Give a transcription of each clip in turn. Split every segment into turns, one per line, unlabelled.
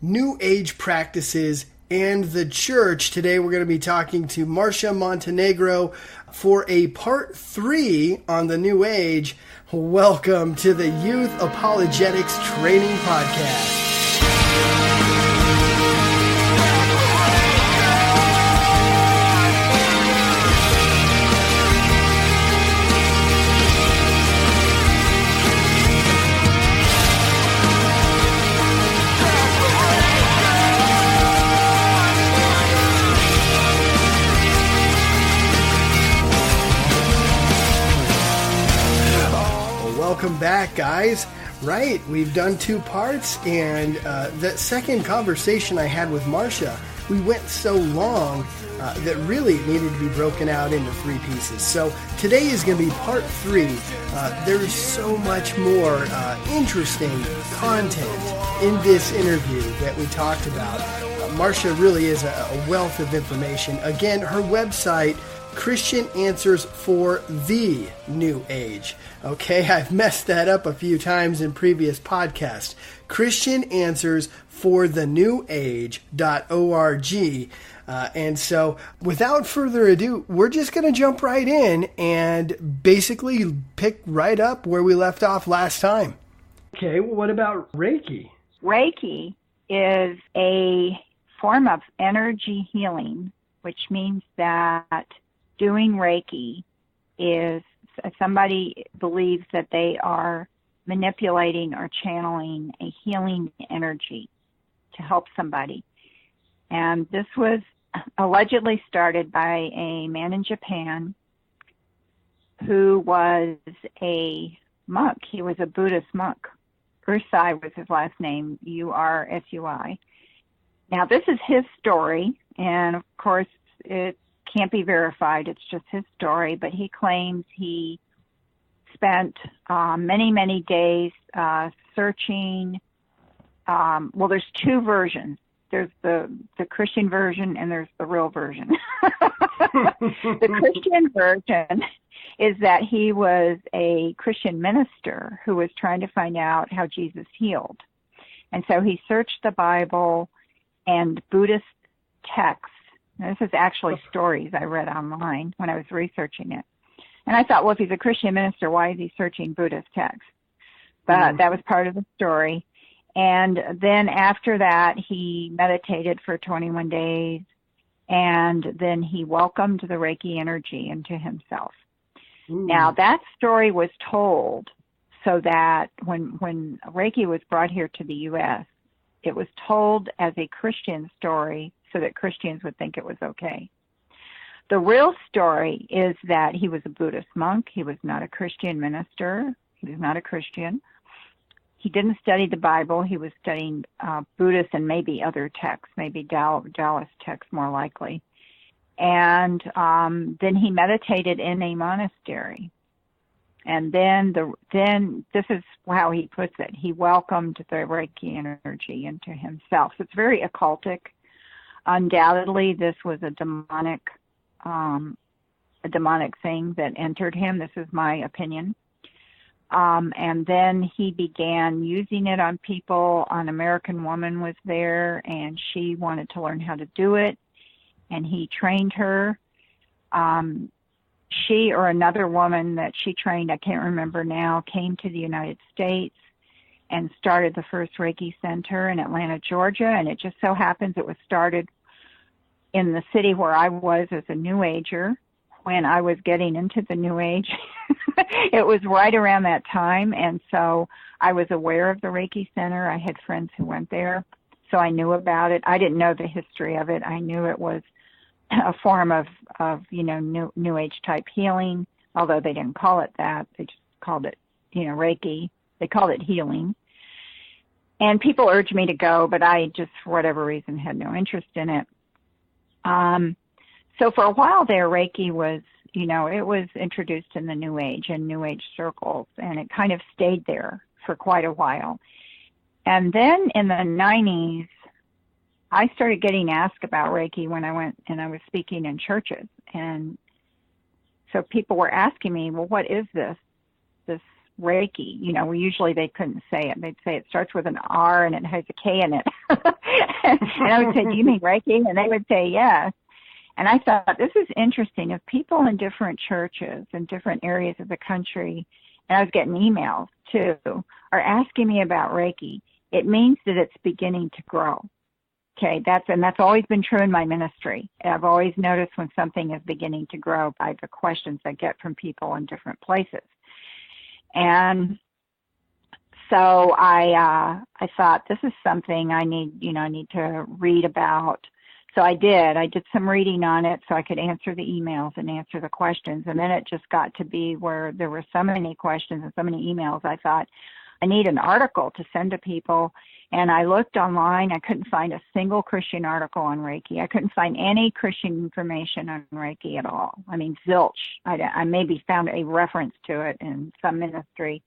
New Age practices and the church. Today we're going to be talking to Marcia Montenegro for a part 3 on the New Age. Welcome to the Youth Apologetics Training Podcast. Welcome back, guys. Right, we've done 2 parts, and that second conversation I had with Marcia, we went so long that really needed to be broken out into 3 pieces. So today is going to be part 3. There's so much more interesting content in this interview that we talked about. Marcia really is a wealth of information. Again, her website, Christian Answers for the New Age. Okay, I've messed that up a few times in previous podcasts. Christian Answers for the New Age.org. And so, without further ado, we're just going to jump right in and basically pick right up where we left off last time. Okay, well, what about Reiki?
Reiki is a form of energy healing, which means that doing Reiki is somebody believes that they are manipulating or channeling a healing energy to help somebody. And this was allegedly started by a man in Japan who was a monk. He was a Buddhist monk. Ursui was his last name, Ursui. Now, this is his story, and of course, it can't be verified. It's just his story, but he claims he spent many days searching. Well, there's 2 versions. There's the Christian version and there's the real version. The Christian version is that he was a Christian minister who was trying to find out how Jesus healed. And so he searched the Bible and Buddhist texts. Now, this is actually stories I read online when I was researching it. And I thought, well, if he's a Christian minister, why is he searching Buddhist texts? But that was part of the story. And then after that, he meditated for 21 days, and then he welcomed the Reiki energy into himself. Now, that story was told so that when Reiki was brought here to the U.S., it was told as a Christian story so that Christians would think it was okay. The real story is that he was a Buddhist monk. He was not a Christian minister. He was not a Christian. He didn't study the Bible. He was studying Buddhist and maybe other texts, maybe Taoist texts more likely. And then he meditated in a monastery. And then this is how he puts it. He welcomed the Reiki energy into himself. So it's very occultic. Undoubtedly, this was a demonic thing that entered him. This is my opinion. And then he began using it on people. An American woman was there, and she wanted to learn how to do it, and he trained her. She or another woman that she trained, I can't remember now, came to the United States and started the first Reiki Center in Atlanta, Georgia, and it just so happens it was started in the city where I was as a New Ager when I was getting into the New Age. It was right around that time, and so I was aware of the Reiki Center. I had friends who went there, so I knew about it. I didn't know the history of it. I knew it was a form of New Age type healing, although they didn't call it that. They just called it, Reiki. They called it healing. And people urged me to go, but I just, for whatever reason, had no interest in it. So for a while there, Reiki was, it was introduced in the New Age and New Age circles, and it kind of stayed there for quite a while. And then in the 90s, I started getting asked about Reiki when I went and I was speaking in churches. And so people were asking me, well, what is this Reiki? Usually they couldn't say it. They'd say it starts with an R and it has a K in it. And I would say, do you mean Reiki? And they would say yes. And I thought, this is interesting. If people in different churches in different areas of the country, and I was getting emails too, are asking me about Reiki, it means that it's beginning to grow. Okay, that's always been true in my ministry. I've always noticed when something is beginning to grow by the questions I get from people in different places. And so I thought, this is something I need to read about. So I did some reading on it so I could answer the emails and answer the questions. And then it just got to be where there were so many questions and so many emails, I thought, I need an article to send to people. And I looked online. I couldn't find a single Christian article on Reiki. I couldn't find any Christian information on Reiki at all. I mean, zilch. I maybe found a reference to it in some ministry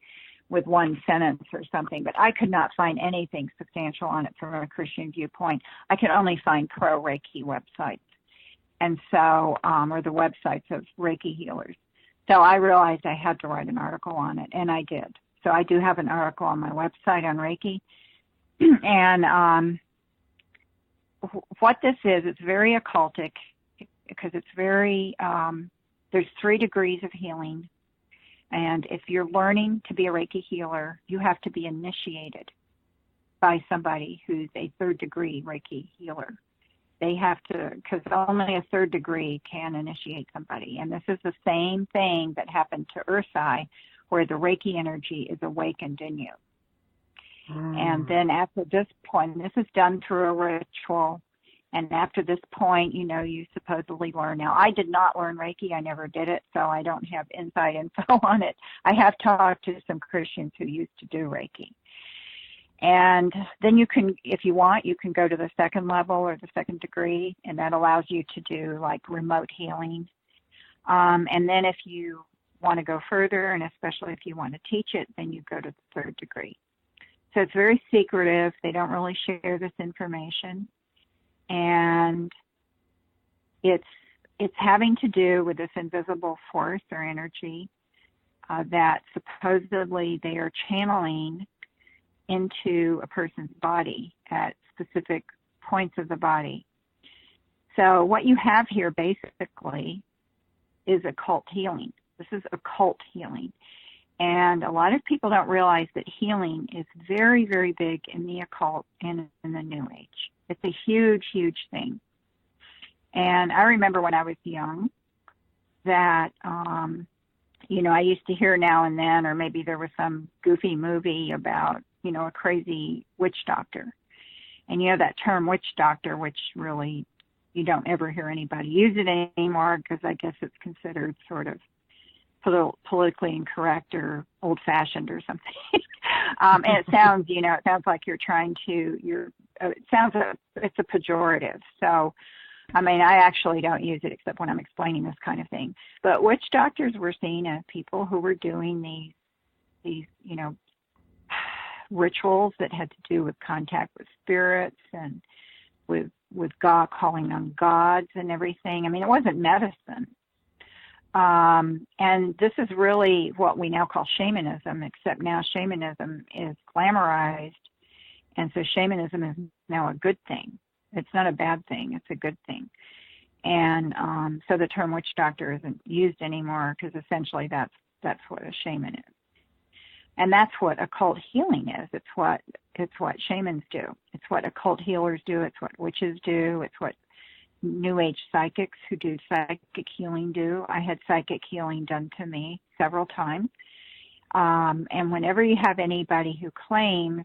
with one sentence or something, but I could not find anything substantial on it from a Christian viewpoint. I could only find pro-Reiki websites, and so, or the websites of Reiki healers. So I realized I had to write an article on it, and I did. So I do have an article on my website on Reiki, and what this is, it's very occultic because it's very, there's 3 degrees of healing. And if you're learning to be a Reiki healer, you have to be initiated by somebody who's a 3rd degree Reiki healer. They have to, because only a 3rd degree can initiate somebody. And this is the same thing that happened to Ursai, where the Reiki energy is awakened in you. And then after this point, this is done through a ritual. And after this point, you supposedly learn. Now, I did not learn Reiki. I never did it, so I don't have inside info on it. I have talked to some Christians who used to do Reiki. And then you can, if you want, you can go to the 2nd level or the 2nd degree, and that allows you to do like remote healing. And then if you want to go further, and especially if you want to teach it, then you go to the 3rd degree. So it's very secretive. They don't really share this information. And it's having to do with this invisible force or energy that supposedly they are channeling into a person's body at specific points of the body. So what you have here basically is occult healing. This is occult healing. And a lot of people don't realize that healing is very, very big in the occult and in the New Age. It's a huge, huge thing. And I remember when I was young that, I used to hear now and then, or maybe there was some goofy movie about, a crazy witch doctor. And that term witch doctor, which really you don't ever hear anybody use it anymore because I guess it's considered sort of politically incorrect or old-fashioned or something. And it sounds, it sounds like it's a pejorative. So, I actually don't use it except when I'm explaining this kind of thing. But witch doctors were seen as people who were doing these, rituals that had to do with contact with spirits and with God, calling on gods and everything. It wasn't medicine. And this is really what we now call shamanism, except now shamanism is glamorized. And so shamanism is now a good thing. It's not a bad thing. It's a good thing. And so the term witch doctor isn't used anymore because essentially that's what a shaman is. And that's what occult healing is. It's what shamans do. It's what occult healers do. It's what witches do. It's what New Age psychics who do psychic healing do. I had psychic healing done to me several times. And whenever you have anybody who claims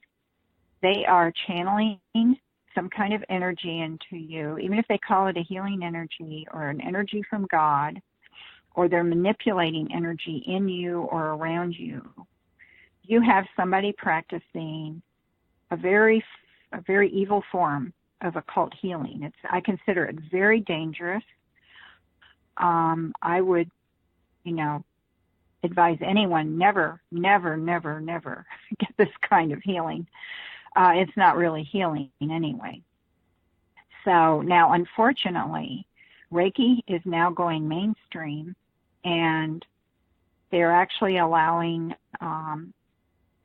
they are channeling some kind of energy into you, even if they call it a healing energy or an energy from God, or they're manipulating energy in you or around you, you have somebody practicing a very evil form of occult healing. I consider it very dangerous. I would, advise anyone never get this kind of healing. It's not really healing anyway. So now, unfortunately, Reiki is now going mainstream, and they're actually allowing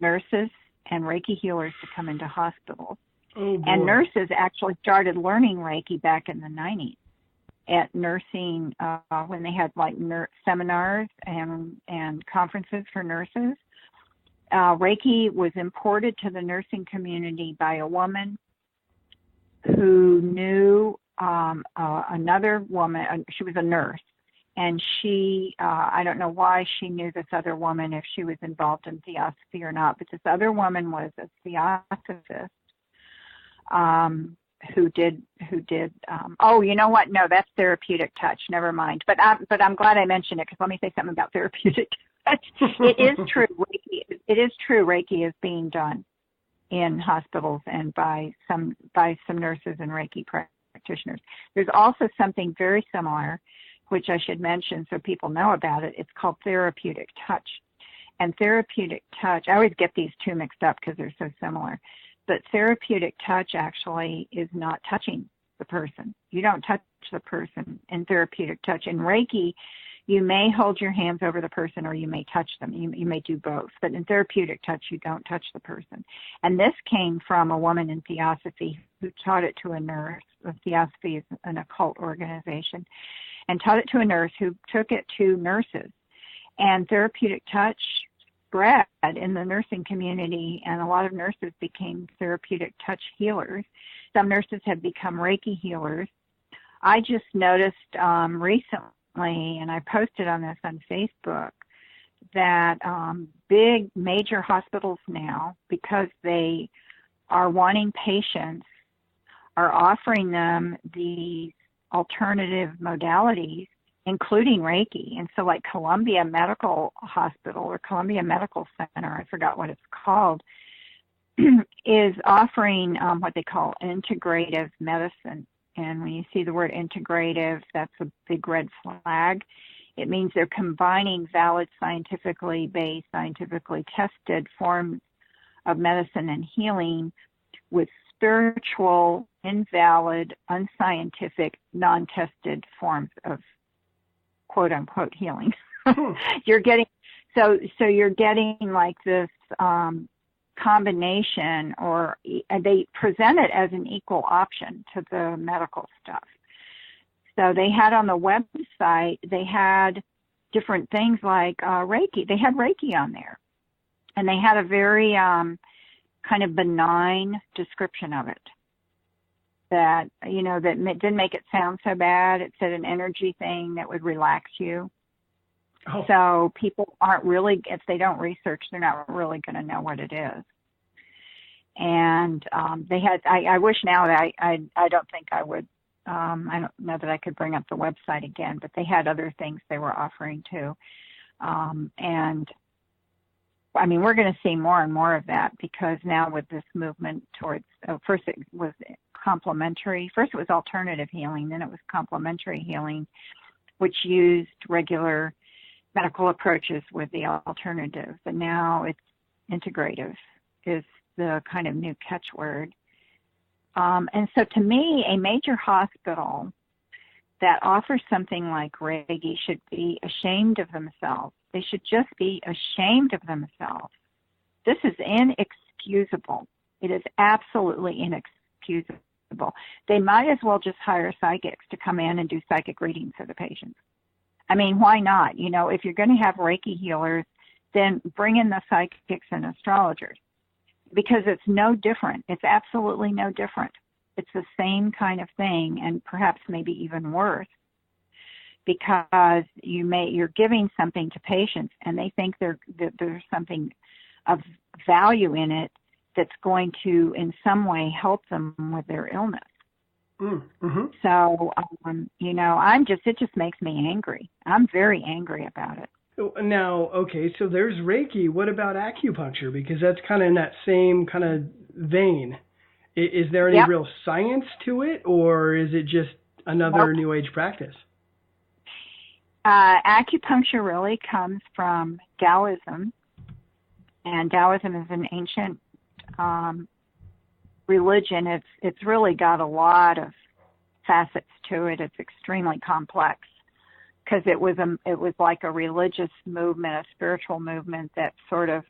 nurses and Reiki healers to come into hospitals
Oh, boy.
And nurses actually started learning Reiki back in the 90s at nursing when they had like seminars and conferences for nurses. Reiki was imported to the nursing community by a woman who knew another woman. She was a nurse, and she, I don't know why she knew this other woman, if she was involved in theosophy or not, but this other woman was a theosophist who did oh, you know what? No, that's therapeutic touch. Never mind. But I'm glad I mentioned it, because let me say something about therapeutic touch. It is true. It is true. Reiki is being done in hospitals and by some nurses and Reiki practitioners. There's also something very similar, which I should mention so people know about it. It's called therapeutic touch. And therapeutic touch, I always get these two mixed up because they're so similar. But therapeutic touch actually is not touching the person. You don't touch the person in therapeutic touch. In Reiki, you may hold your hands over the person or you may touch them. You may do both. But in therapeutic touch, you don't touch the person. And this came from a woman in Theosophy who taught it to a nurse. Theosophy is an occult organization. And taught it to a nurse who took it to nurses. And therapeutic touch spread in the nursing community, and a lot of nurses became therapeutic touch healers. Some nurses have become Reiki healers. I just noticed recently, and I posted on this on Facebook, that big major hospitals now, because they are wanting patients, are offering them these alternative modalities, including Reiki. And so like Columbia Medical Hospital or Columbia Medical Center, I forgot what it's called, is offering what they call integrative medicine. And when you see the word integrative, that's a big red flag. It means they're combining valid, scientifically based, scientifically tested forms of medicine and healing with spiritual, invalid, unscientific, non-tested forms of quote unquote healing. You're getting you're getting like this combination, or they present it as an equal option to the medical stuff. So they had on the website, they had different things like Reiki. They had Reiki on there, and they had a very kind of benign description of it. That, you know, that didn't make it sound so bad. It said an energy thing that would relax you. Oh. So people aren't really, if they don't research, they're not really going to know what it is. And they had, I wish now that I don't think I would, I don't know that I could bring up the website again, but they had other things they were offering too. And I mean, we're going to see more and more of that, because now with this movement towards, first it was complementary. First it was alternative healing, then it was complementary healing, which used regular medical approaches with the alternatives. And now it's integrative is the kind of new catchword. And so to me, a major hospital that offers something like Reiki should be ashamed of themselves. They should just be ashamed of themselves. This is inexcusable. It is absolutely inexcusable. They might as well just hire psychics to come in and do psychic readings for the patients. I mean, why not? You know, if you're going to have Reiki healers, then bring in the psychics and astrologers, because it's no different. It's absolutely no different. It's the same kind of thing, and perhaps maybe even worse, because you're giving something to patients and they think that there's something of value in it that's going to in some way help them with their illness. Mm-hmm. So, you know, it just makes me angry. I'm very angry about it.
Now, okay, so there's Reiki. What about acupuncture? Because that's kind of in that same kind of vein. Is there any real science to it, or is it just another New Age practice?
Acupuncture really comes from Taoism, and Taoism is an ancient religion. It's really got a lot of facets to it. It's extremely complex, because it was like a religious movement, a spiritual movement that sort of,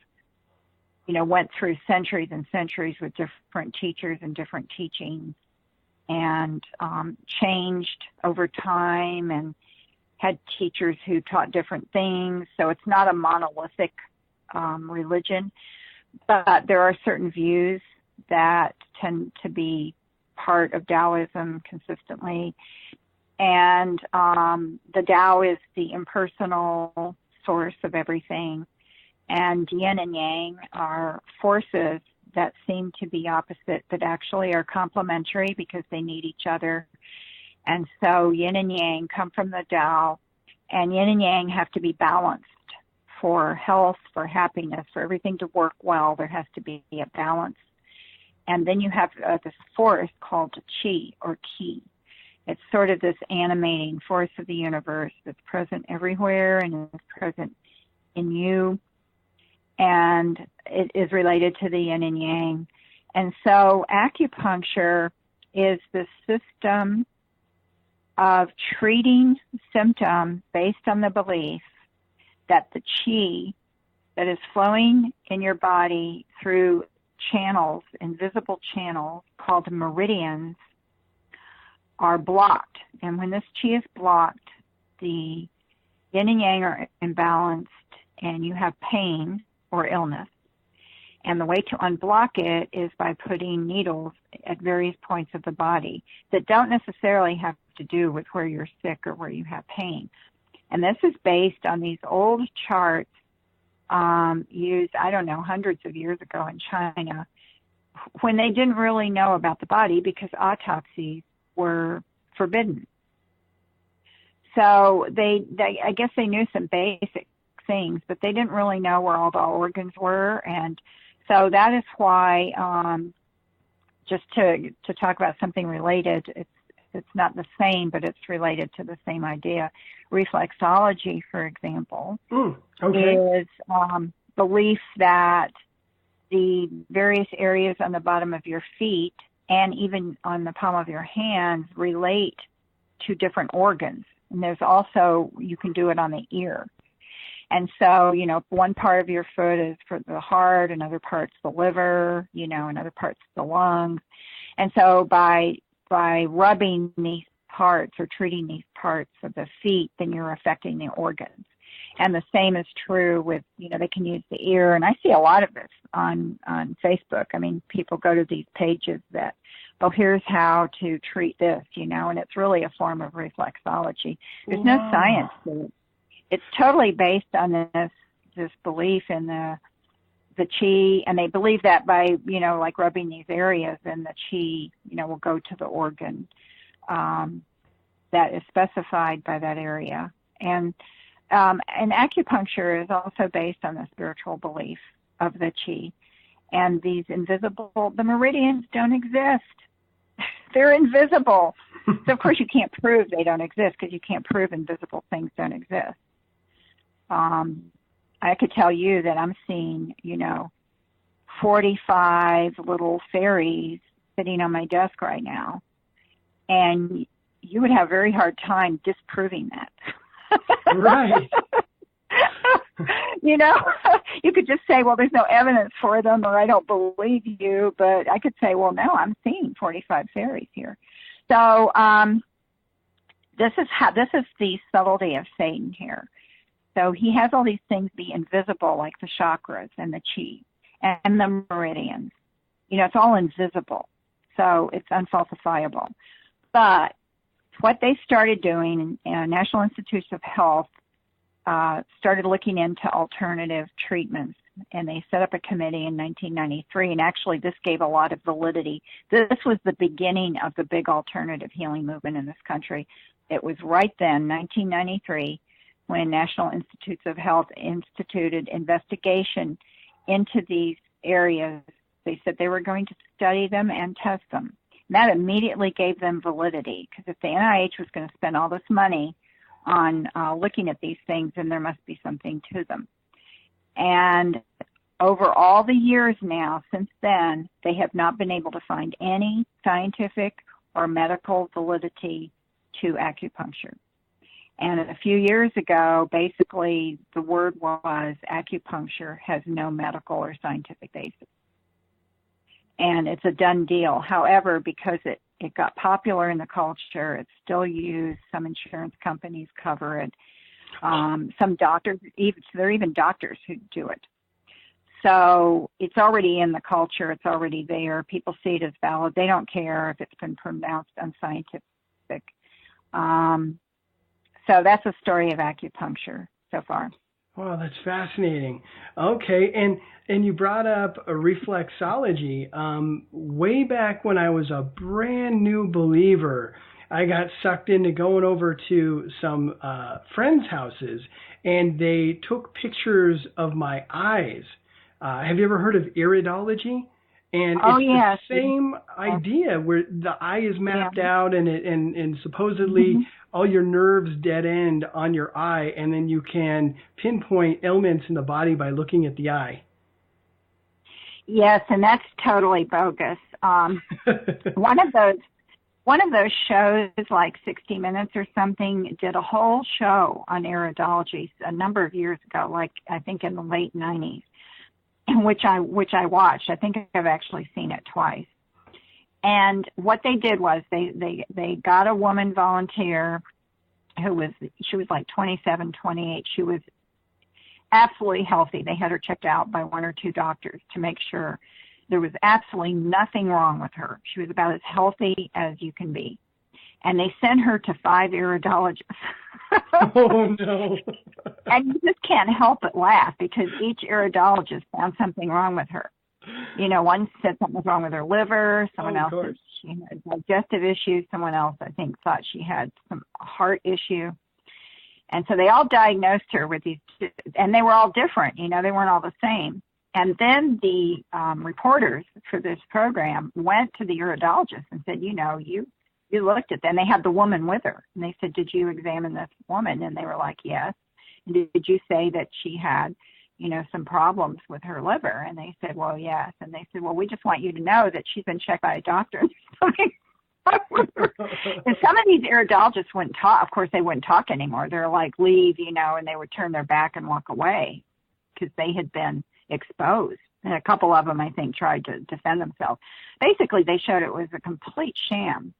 went through centuries and centuries with different teachers and different teachings, and changed over time, and had teachers who taught different things. So it's not a monolithic religion, but there are certain views that tend to be part of Taoism consistently. And the Tao is the impersonal source of everything. And yin and yang are forces that seem to be opposite, but actually are complementary because they need each other. And so yin and yang come from the Tao, and yin and yang have to be balanced for health, for happiness, for everything to work well. There has to be a balance. And then you have this force called qi or qi. It's sort of this animating force of the universe that's present everywhere and is present in you. And it is related to the yin and yang. And so acupuncture is the system of treating symptoms based on the belief that the qi that is flowing in your body through channels, invisible channels called meridians, are blocked. And when this qi is blocked, the yin and yang are imbalanced, and you have pain or illness. And the way to unblock it is by putting needles at various points of the body that don't necessarily have to do with where you're sick or where you have pain. And this is based on these old charts used, hundreds of years ago in China, when they didn't really know about the body because autopsies were forbidden. So I guess they knew some basic things, but they didn't really know where all the organs were. And so that is why, just to talk about something related, it's not the same, but it's related to the same idea. Reflexology, for example, is belief that the various areas on the bottom of your feet and even on the palm of your hands relate to different organs. And there's also, you can do it on the ear. And so, one part of your foot is for the heart, another part's the liver, another part's the lungs. And so by rubbing these parts or treating these parts of the feet, then you're affecting the organs. And the same is true with, they can use the ear. And I see a lot of this on Facebook. I mean, people go to these pages that, here's how to treat this, and it's really a form of reflexology. There's no science to it. It's totally based on this belief in the qi, and they believe that by, like rubbing these areas, then the qi, will go to the organ that is specified by that area. And acupuncture is also based on the spiritual belief of the qi. And these the meridians don't exist. They're invisible. So, of course, you can't prove they don't exist because you can't prove invisible things don't exist. I could tell you that I'm seeing, 45 little fairies sitting on my desk right now. And you would have a very hard time disproving that.
Right.
You could just say, well, there's no evidence for them, or I don't believe you. But I could say, well, no, I'm seeing 45 fairies here. So this is the subtlety of Satan here. So he has all these things be invisible, like the chakras and the qi and the meridians. It's all invisible. So it's unfalsifiable. But what they started doing, National Institutes of Health started looking into alternative treatments, and they set up a committee in 1993, and actually this gave a lot of validity. This was the beginning of the big alternative healing movement in this country. It was right then, 1993, when National Institutes of Health instituted investigation into these areas. They said they were going to study them and test them. And that immediately gave them validity, because if the NIH was going to spend all this money on looking at these things, then there must be something to them. And over all the years now, since then, they have not been able to find any scientific or medical validity to acupuncture. And a few years ago, basically the word was acupuncture has no medical or scientific basis. And it's a done deal. However, because it got popular in the culture, it's still used. Some insurance companies cover it. Some doctors, there are even doctors who do it. So it's already in the culture. It's already there. People see it as valid. They don't care if it's been pronounced unscientific. So that's a story of acupuncture so far.
Wow, that's fascinating. Okay, and you brought up a reflexology. Way back when I was a brand new believer, I got sucked into going over to some friends' houses, and they took pictures of my eyes. Have you ever heard of iridology? And it's the same idea where the eye is mapped out, and supposedly all your nerves dead end on your eye, and then you can pinpoint ailments in the body by looking at the eye.
Yes, and that's totally bogus. One of those shows, like 60 Minutes or something, did a whole show on iridology a number of years ago, like I think in the late 90s. Which I watched. I think I've actually seen it twice. And what they did was they got a woman volunteer she was like 27, 28. She was absolutely healthy. They had her checked out by one or two doctors to make sure there was absolutely nothing wrong with her. She was about as healthy as you can be. And they sent her to 5 iridologists.
Oh, no.
And you just can't help but laugh because each iridologist found something wrong with her. You know, one said something was wrong with her liver. Someone else said she had digestive issues. Someone else, I think, thought she had some heart issue. And so they all diagnosed her with these, and they were all different. You know, they weren't all the same. And then the reporters for this program went to the iridologist and said, you know, you looked at them. They had the woman with her. And they said, did you examine this woman? And they were like, yes. And did you say that she had, you know, some problems with her liver? And they said, well, yes. And they said, well, we just want you to know that she's been checked by a doctor. And some of these iridologists wouldn't talk. Of course, they wouldn't talk anymore. They're like, leave, you know, and they would turn their back and walk away because they had been exposed. And a couple of them, I think, tried to defend themselves. Basically, they showed it was a complete sham.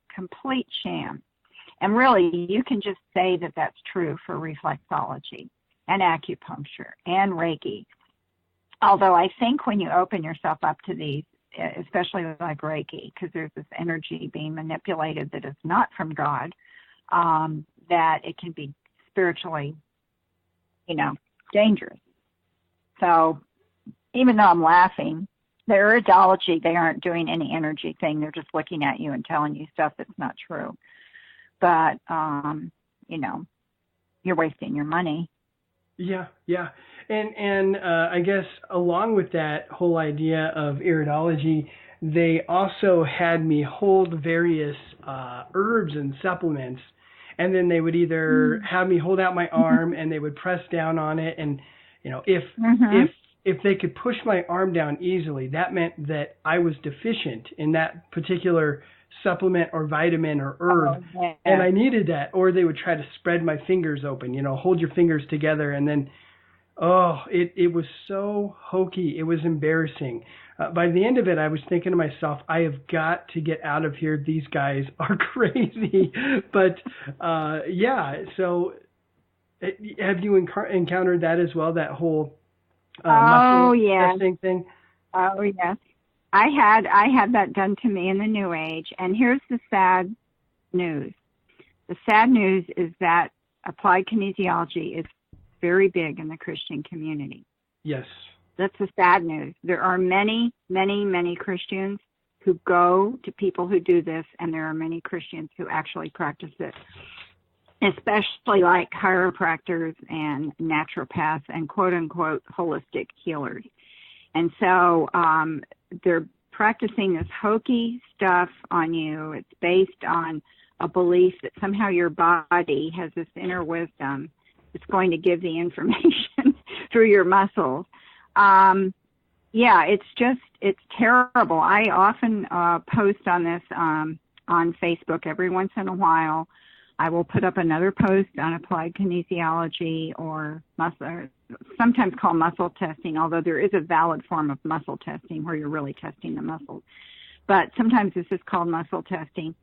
And really, you can just say that that's true for reflexology and acupuncture and Reiki. Although I think when you open yourself up to these, especially like Reiki, because there's this energy being manipulated that is not from God, that it can be spiritually, you know, dangerous. So even though I'm laughing, the iridology, they aren't doing any energy thing. They're just looking at you and telling you stuff that's not true. But, you know, you're wasting your money.
Yeah. And I guess along with that whole idea of iridology, they also had me hold various herbs and supplements. And then they would either have me hold out my arm and they would press down on it. And, you know, if they could push my arm down easily, that meant that I was deficient in that particular supplement or vitamin or herb, and I needed that. Or they would try to spread my fingers open, you know, hold your fingers together, and then, it was so hokey. It was embarrassing. By the end of it, I was thinking to myself, I have got to get out of here. These guys are crazy. But, so have you encountered that as well, that whole muscle testing thing?
Oh, yes. I had that done to me in the New Age, and here's the sad news. The sad news is that applied kinesiology is very big in the Christian community.
Yes.
That's the sad news. There are many, many, many Christians who go to people who do this, and there are many Christians who actually practice it, especially like chiropractors and naturopaths and quote-unquote holistic healers. And so they're practicing this hokey stuff on you. It's based on a belief that somehow your body has this inner wisdom that's going to give the information through your muscles. It's terrible. I often post on this on Facebook every once in a while. I will put up another post on applied kinesiology or sometimes called muscle testing, although there is a valid form of muscle testing where you're really testing the muscles. But sometimes this is called muscle testing.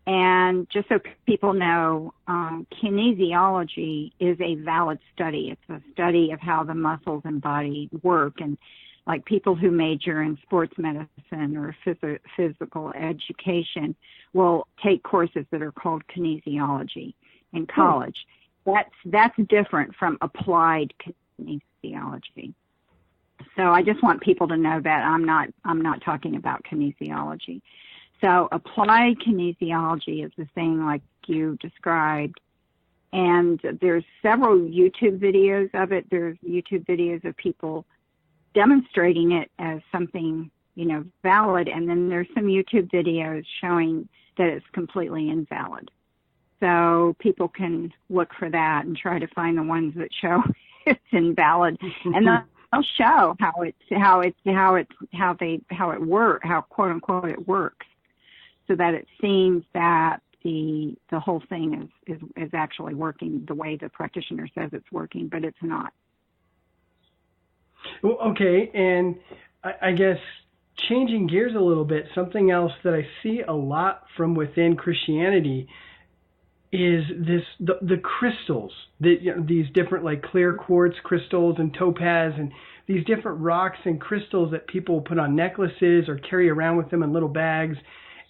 And just so people know, kinesiology is a valid study. It's a study of how the muscles and body work. And like people who major in sports medicine or physical education will take courses that are called kinesiology in college. That's different from applied kinesiology. So I just want people to know that I'm not talking about kinesiology. So applied kinesiology is the thing like you described, and there's several YouTube videos of it. There's YouTube videos of people demonstrating it as something, valid, and then there's some YouTube videos showing that it's completely invalid. So people can look for that and try to find the ones that show it's invalid, and they'll show how quote unquote it works. So that it seems that the whole thing is actually working the way the practitioner says it's working, but it's not.
Well, okay, and I guess changing gears a little bit, something else that I see a lot from within Christianity is the crystals, these different like clear quartz crystals and topaz and these different rocks and crystals that people put on necklaces or carry around with them in little bags.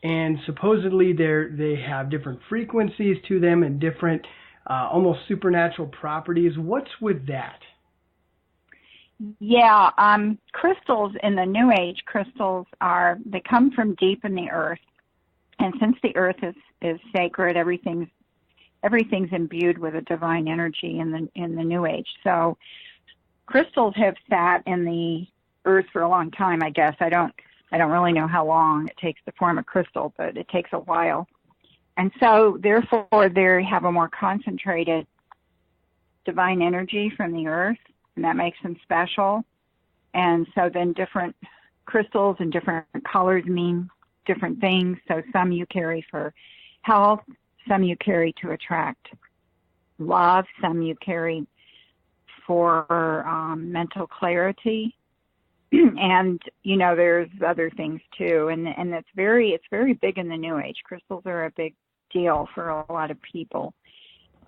And supposedly they have different frequencies to them and different almost supernatural properties. What's with that?
Yeah, crystals in the New Age, they come from deep in the earth. And since the earth is sacred, everything's imbued with a divine energy in the New Age. So crystals have sat in the earth for a long time, I guess. I don't really know how long it takes to form a crystal, but it takes a while. And so, therefore, they have a more concentrated divine energy from the earth, and that makes them special. And so then different crystals and different colors mean different things. So some you carry for health, some you carry to attract love, some you carry for mental clarity. And there's other things too, and it's very big in the New Age. Crystals are a big deal for a lot of people,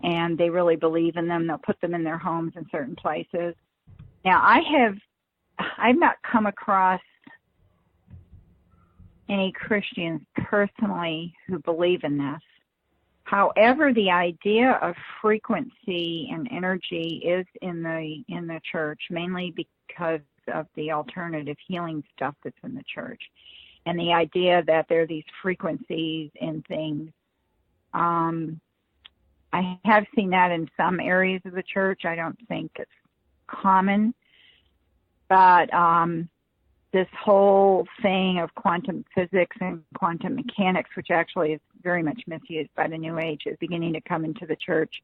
and they really believe in them. They'll put them in their homes in certain places. Now, I've not come across any Christians personally who believe in this. However, the idea of frequency and energy is in the church, mainly because of the alternative healing stuff that's in the church, and the idea that there are these frequencies in things. I have seen that in some areas of the church. I don't think it's common, but this whole thing of quantum physics and quantum mechanics, which actually is very much misused by the New Age, is beginning to come into the church.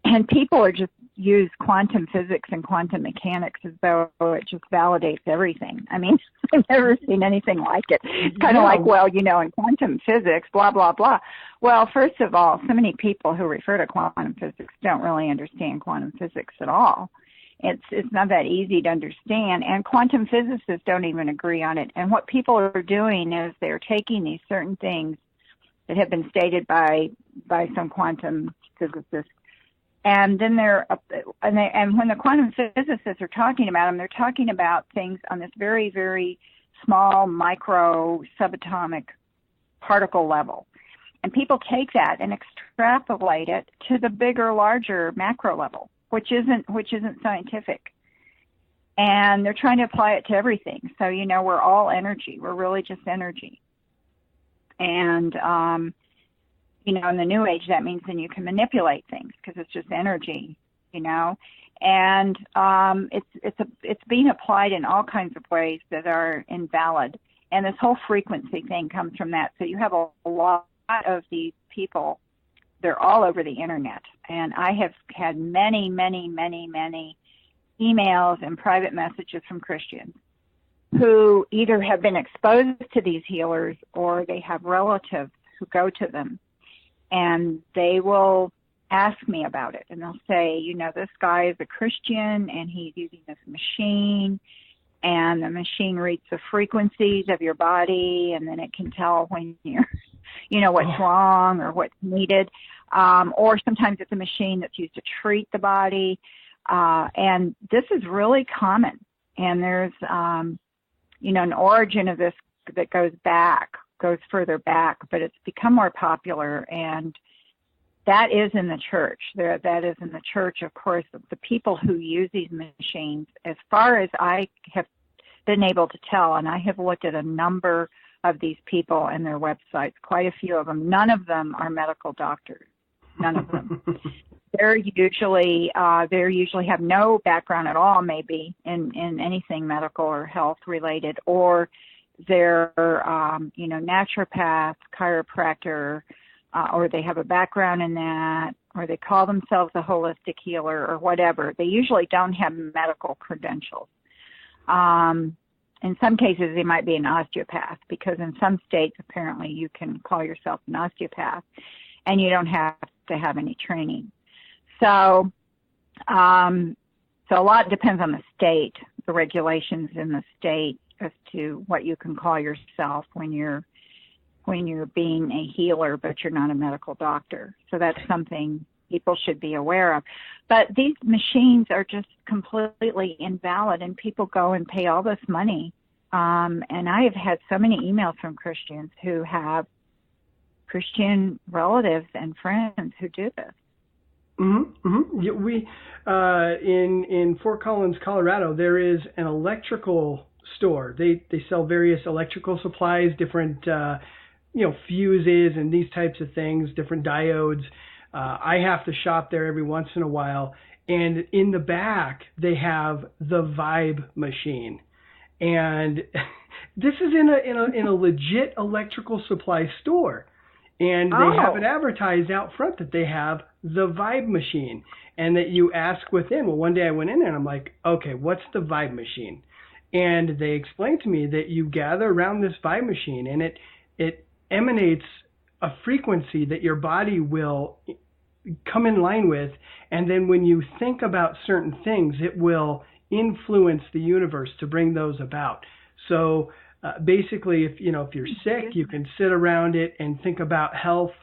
And people are just use quantum physics and quantum mechanics as though it just validates everything. I mean, I've never seen anything like it. It's kind of like, well, in quantum physics, blah, blah, blah. Well, first of all, so many people who refer to quantum physics don't really understand quantum physics at all. It's not that easy to understand, and quantum physicists don't even agree on it. And what people are doing is they're taking these certain things that have been stated by some quantum physicists, and then and when the quantum physicists are talking about them, they're talking about things on this very, very small micro subatomic particle level. And people take that and extrapolate it to the bigger, larger macro level, which isn't scientific. And they're trying to apply it to everything. So, we're all energy. We're really just energy. And in the New Age, that means then you can manipulate things because it's just energy, and it's being applied in all kinds of ways that are invalid. And this whole frequency thing comes from that. So you have a lot of these people, they're all over the internet. And I have had many, many, many, many emails and private messages from Christians who either have been exposed to these healers or they have relatives who go to them. and they will ask me about it. And they'll say, this guy is a Christian and he's using this machine, and the machine reads the frequencies of your body, and then it can tell when you're, what's wrong or what's needed. Or sometimes it's a machine that's used to treat the body. And this is really common. And there's, an origin of this that goes further back, but it's become more popular. And that is in the church. That is in the church, of course. The people who use these machines, as far as I have been able to tell, and I have looked at a number of these people and their websites, quite a few of them, none of them are medical doctors. None of them. They usually have no background at all, maybe in anything medical or health related, or they're naturopath, chiropractor, or they have a background in that, or they call themselves a holistic healer or whatever. They usually don't have medical credentials. In some cases, they might be an osteopath, because in some states, apparently, you can call yourself an osteopath, and you don't have to have any training. So a lot depends on the state, the regulations in the state as to what you can call yourself when you're being a healer, but you're not a medical doctor. So that's something people should be aware of. But these machines are just completely invalid, and people go and pay all this money. And I have had so many emails from Christians who have Christian relatives and friends who do this.
Mm-hmm. Mm-hmm. Yeah, we in Fort Collins, Colorado, there is an electrical store. They sell various electrical supplies, different fuses and these types of things, different diodes. I have to shop there every once in a while, and in the back they have the Vibe machine, and this is in a legit electrical supply store. And they have it advertised out front that they have the Vibe machine, and that you ask within. Well, one day I went in there and I'm like, okay, what's the Vibe machine? And they explained to me that you gather around this Vibe machine, and it emanates a frequency that your body will come in line with, and then when you think about certain things, it will influence the universe to bring those about. So basically, if you're sick, you can sit around it and think about health,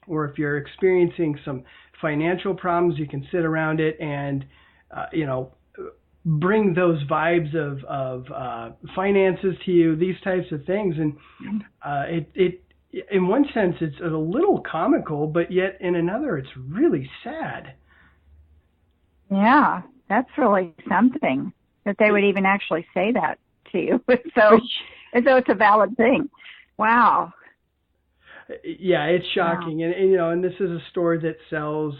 or if you're experiencing some financial problems, you can sit around it and bring those vibes of finances to you, these types of things. And it in one sense, it's a little comical, but yet in another, it's really sad.
Yeah, that's really something, that they would even actually say that to you. So it's a valid thing. Wow.
Yeah, it's shocking. Wow. And this is a store that sells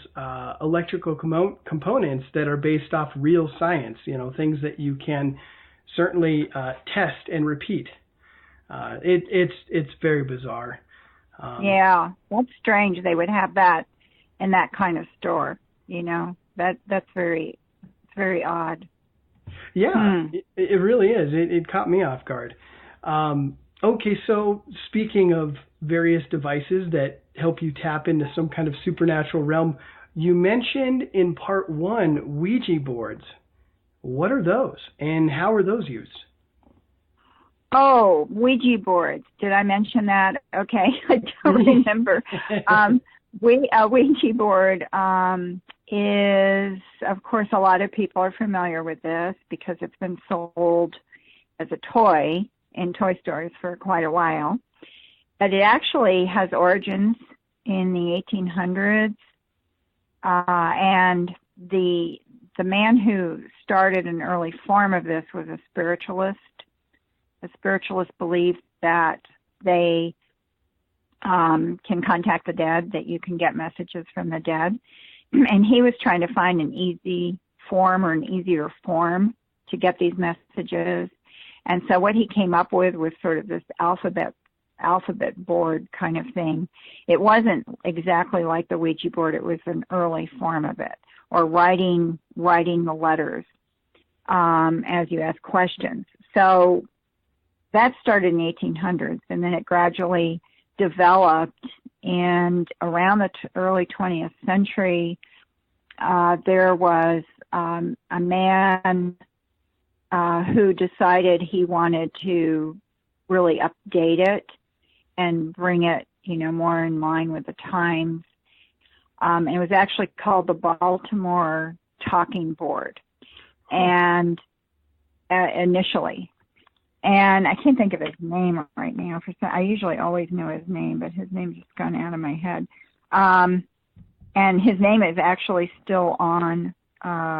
electrical components that are based off real science, things that you can certainly test and repeat. It's very bizarre.
Yeah, that's strange. They would have that in that kind of store. That's very odd.
Yeah, it really is. It caught me off guard. Okay, so speaking of various devices that help you tap into some kind of supernatural realm, you mentioned in part 1 Ouija boards. What are those, and how are those used?
Oh, Ouija boards. Did I mention that? Okay, I don't remember. Ouija board is, of course, a lot of people are familiar with this because it's been sold as a toy in toy stores for quite a while. But it actually has origins in the 1800s, and the man who started an early form of this was a spiritualist. The spiritualists believe that they can contact the dead, that you can get messages from the dead. And he was trying to find an easy form or an easier form to get these messages. And so what he came up with was sort of this alphabet board kind of thing. It wasn't exactly like the Ouija board. It was an early form of it, or writing the letters as you ask questions. So that started in the 1800s, and then it gradually developed and around the early 20th century, there was a man who decided he wanted to really update it and bring it, more in line with the times. It was actually called the Baltimore Talking Board, and initially. And I can't think of his name right now. I usually always know his name, but his name's just gone out of my head. And his name is actually still on.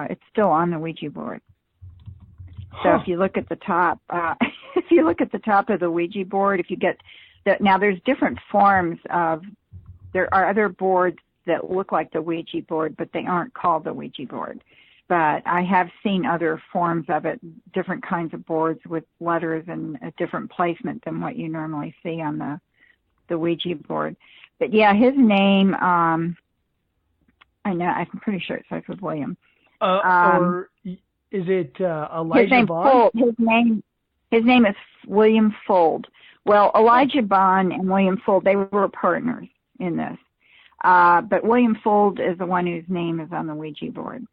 It's still on the Ouija board. So if you look at the top, if you look at the top of the Ouija board, if you get now there's different forms of. There are other boards that look like the Ouija board, but they aren't called the Ouija board. But I have seen other forms of it, different kinds of boards with letters and a different placement than what you normally see on the Ouija board. But yeah, his name, I know, I'm pretty sure it starts with William.
Or is it Elijah Boehm?
His name is William Fuld. Well, Elijah Boehm and William Fuld, they were partners in this. But William Fuld is the one whose name is on the Ouija board.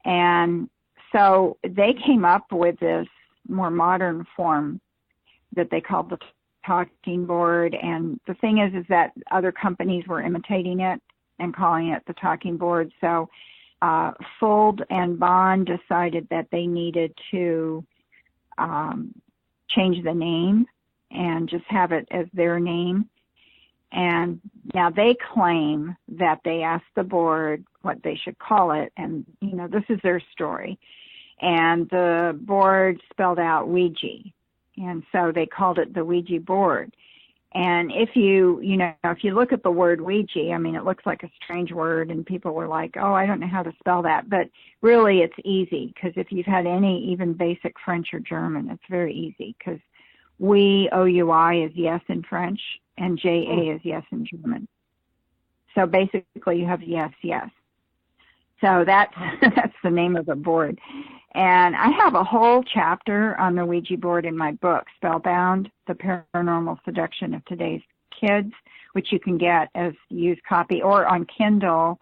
And so they came up with this more modern form that they called the talking board. And the thing is that other companies were imitating it and calling it the talking board. So Fuld and Bond decided that they needed to change the name and just have it as their name. And now they claim that they asked the board what they should call it. And, this is their story. And the board spelled out Ouija. And so they called it the Ouija board. And if you look at the word Ouija, I mean, it looks like a strange word. And people were like, oh, I don't know how to spell that. But really, it's easy. Because if you've had any even basic French or German, it's very easy. Because we, O-U-I, is yes in French. And J-A is yes in German. So basically you have yes, yes. So that's the name of the board. And I have a whole chapter on the Ouija board in my book, Spellbound, The Paranormal Seduction of Today's Kids, which you can get as a used copy or on Kindle.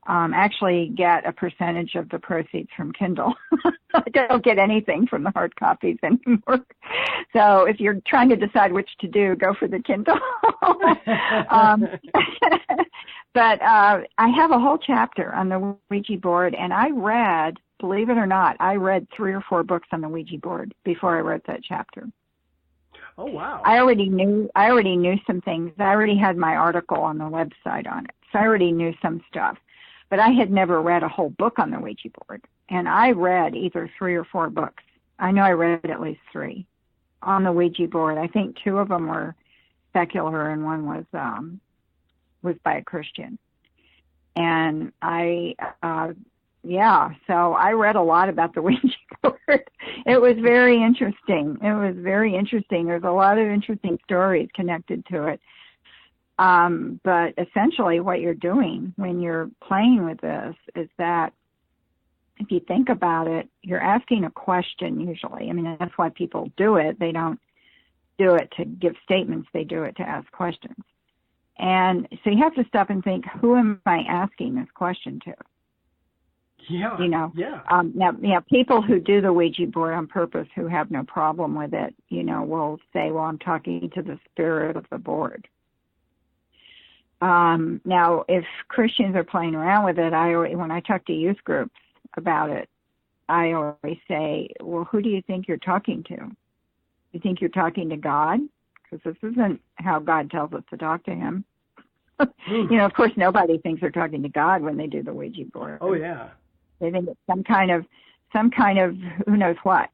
Actually get a percentage of the proceeds from Kindle. I don't get anything from the hard copies anymore. So if you're trying to decide which to do, go for the Kindle. But I have a whole chapter on the Ouija board, and I read, believe it or not, 3 or 4 books on the Ouija board before I wrote that chapter.
Oh, wow.
I already knew some things. I already had my article on the website on it. So I already knew some stuff. But I had never read a whole book on the Ouija board. And I read either 3 or 4 books. I know I read at least 3 on the Ouija board. I think 2 of them were secular and one was by a Christian. And so I read a lot about the Ouija board. It was very interesting. There's a lot of interesting stories connected to it. But essentially what you're doing when you're playing with this is that if you think about it, you're asking a question usually. I mean, that's why people do it. They don't do it to give statements. They do it to ask questions. And so you have to stop and think, who am I asking this question to?
Yeah.
Now, people who do the Ouija board on purpose who have no problem with it, will say, well, I'm talking to the spirit of the board. Now, if Christians are playing around with it, when I talk to youth groups about it, I always say, well, who do you think you're talking to? You think you're talking to God? Because this isn't how God tells us to talk to him. Of course, nobody thinks they're talking to God when they do the Ouija board.
Oh, yeah.
They think it's some kind of who knows what,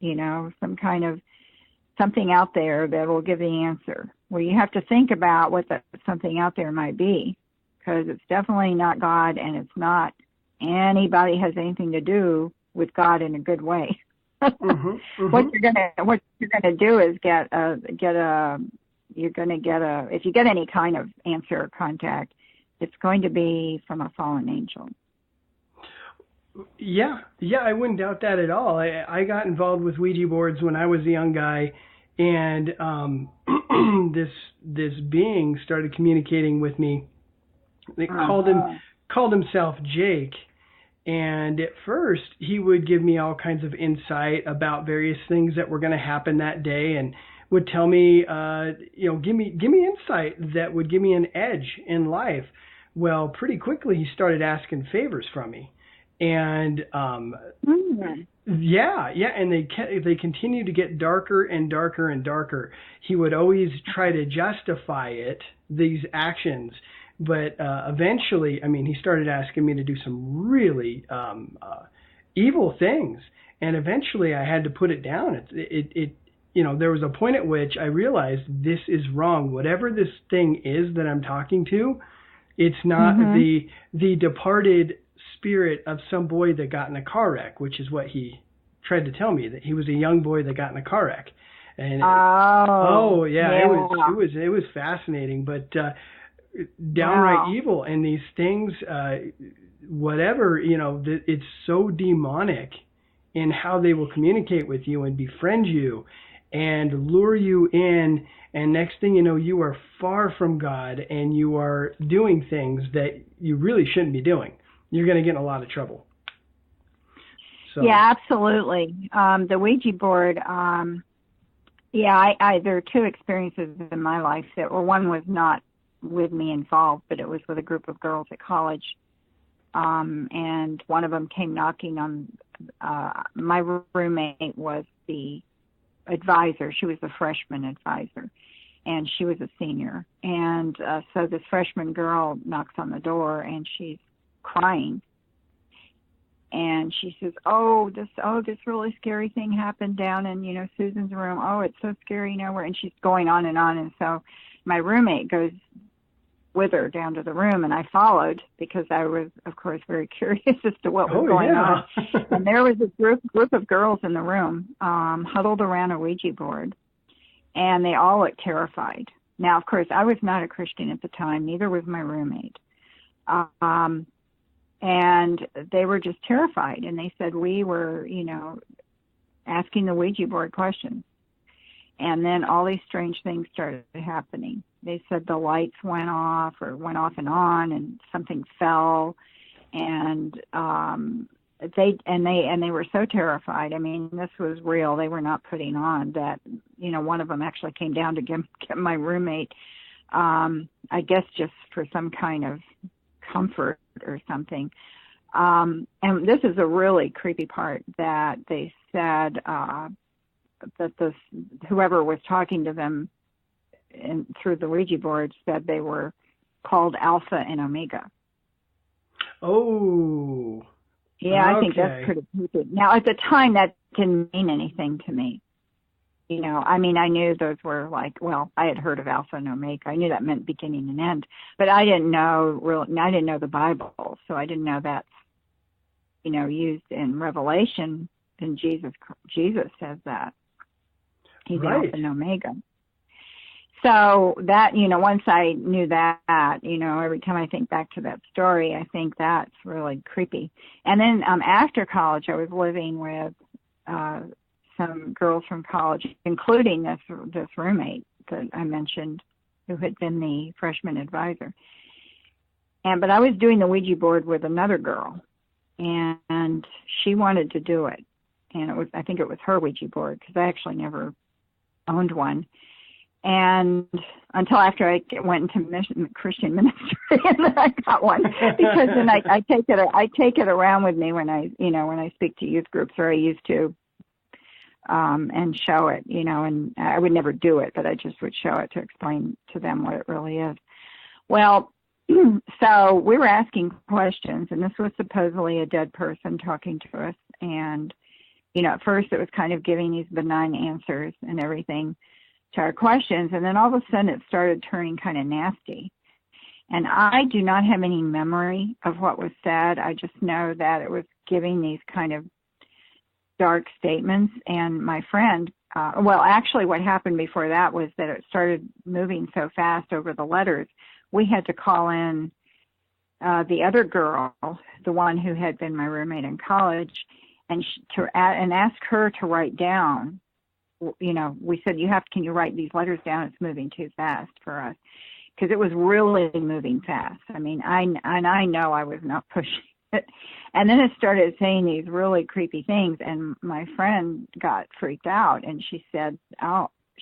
some kind of something out there that will give the answer. Well, you have to think about what that something out there might be, because it's definitely not God, and it's not anybody has anything to do with God in a good way. What you're gonna do is if you get any kind of answer or contact, it's going to be from a fallen angel.
Yeah, I wouldn't doubt that at all. I got involved with Ouija boards when I was a young guy
And this being started communicating with me. They called himself Jake. And at first, he would give me all kinds of insight about various things that were going to happen that day, and would tell me, give me insight that would give me an edge in life. Well, pretty quickly, he started asking favors from me, and and they continued to get darker and darker and darker. He would always try to justify these actions. But eventually, he started asking me to do some really evil things, and eventually I had to put it down. There was a point at which I realized this is wrong. Whatever this thing is that I'm talking to, it's not the departed spirit of some boy that got in a car wreck, which is what he tried to tell me, that he was a young boy that got in a car wreck. And it was fascinating, but. Downright evil, and these things, it's so demonic in how they will communicate with you and befriend you and lure you in, and next thing you know, you are far from God and you are doing things that you really shouldn't be doing. You're going to get in a lot of trouble. So.
Yeah, absolutely. The Ouija board, there are two experiences in my life one was not with me involved, but it was with a group of girls at college. And one of them came knocking on, my roommate was the advisor. She was the freshman advisor, and she was a senior. And so this freshman girl knocks on the door, and she's crying. And she says, this really scary thing happened down in, Susan's room. Oh, it's so scary, and she's going on. And so my roommate goes with her down to the room, and I followed because I was, of course, very curious as to what was going on. And there was a group of girls in the room, huddled around a Ouija board, and they all looked terrified. Now, of course, I was not a Christian at the time, neither was my roommate. And they were just terrified, and they said we were, asking the Ouija board questions. And then all these strange things started happening. They said the lights went off and on, and something fell, and they were so terrified. This was real. They were not putting on that. One of them actually came down to get my roommate, I guess just for some kind of comfort or something. And this is a really creepy part, that they said that whoever was talking to them through the Ouija board said they were called Alpha and Omega.
Oh.
Yeah,
okay.
I think that's pretty creepy. Now, at the time, that didn't mean anything to me. I knew those were I had heard of Alpha and Omega. I knew that meant beginning and end, but I didn't know the Bible, so I didn't know that's, used in Revelation, and Jesus says that. He's
right.
Alpha and Omega. So that, once I knew that, every time I think back to that story, I think that's really creepy. And then after college, I was living with some girls from college, including this roommate that I mentioned, who had been the freshman advisor. But I was doing the Ouija board with another girl, and she wanted to do it. And I think it was her Ouija board, because I actually never owned one. And until after I went into Christian ministry, and then I got one, because then I take it around with me when I speak to youth groups, or I used to, and show it, and I would never do it, but I just would show it to explain to them what it really is. Well, so we were asking questions, and this was supposedly a dead person talking to us, and at first it was kind of giving these benign answers and everything to our questions, and then all of a sudden it started turning kind of nasty. And I do not have any memory of what was said. I just know that it was giving these kind of dark statements. And my friend, actually what happened before that was that it started moving so fast over the letters, we had to call in the other girl, the one who had been my roommate in college, and ask her to write down we said, can you write these letters down? It's moving too fast for us. Because it was really moving fast. I mean, I know I was not pushing it. And then it started saying these really creepy things, and my friend got freaked out, and she said,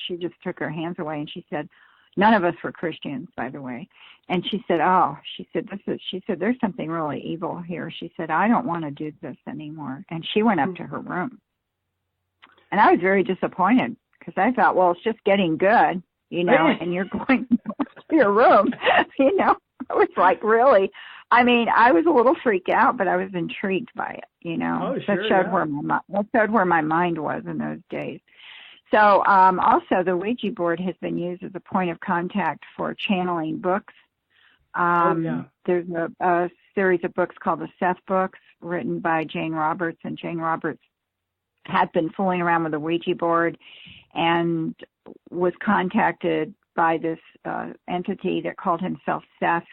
she just took her hands away, and she said, none of us were Christians, by the way. And she said, there's something really evil here. She said, I don't want to do this anymore. And she went up to her room. And I was very disappointed because I thought, well, it's just getting good, and you're going to your room, I was like, really? I mean, I was a little freaked out, but I was intrigued by it,
Sure,
that showed where my mind was in those days. So also the Ouija board has been used as a point of contact for channeling books. There's a series of books called the Seth books written by Jane Roberts, and Jane Roberts had been fooling around with the Ouija board and was contacted by this entity that called himself Seth,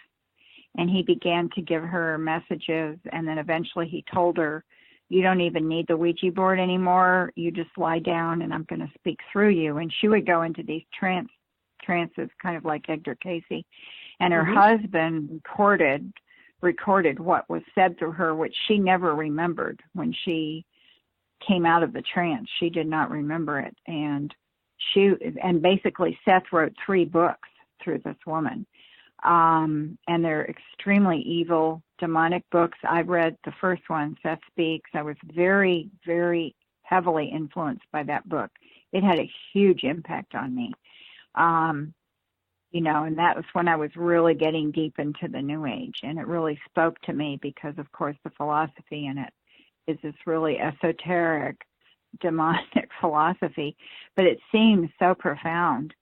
and he began to give her messages, and then eventually he told her, you don't even need the Ouija board anymore, you just lie down and I'm going to speak through you. And she would go into these trances, kind of like Edgar Casey, and her husband recorded what was said to her, which she never remembered when she came out of the trance. She did not remember it. And basically Seth wrote 3 books through this woman. And they're extremely evil, demonic books. I read the first one, Seth Speaks. I was very, very heavily influenced by that book. It had a huge impact on me. And that was when I was really getting deep into the New Age. And it really spoke to me because, of course, the philosophy in it is this really esoteric, demonic philosophy. But it seems so profound.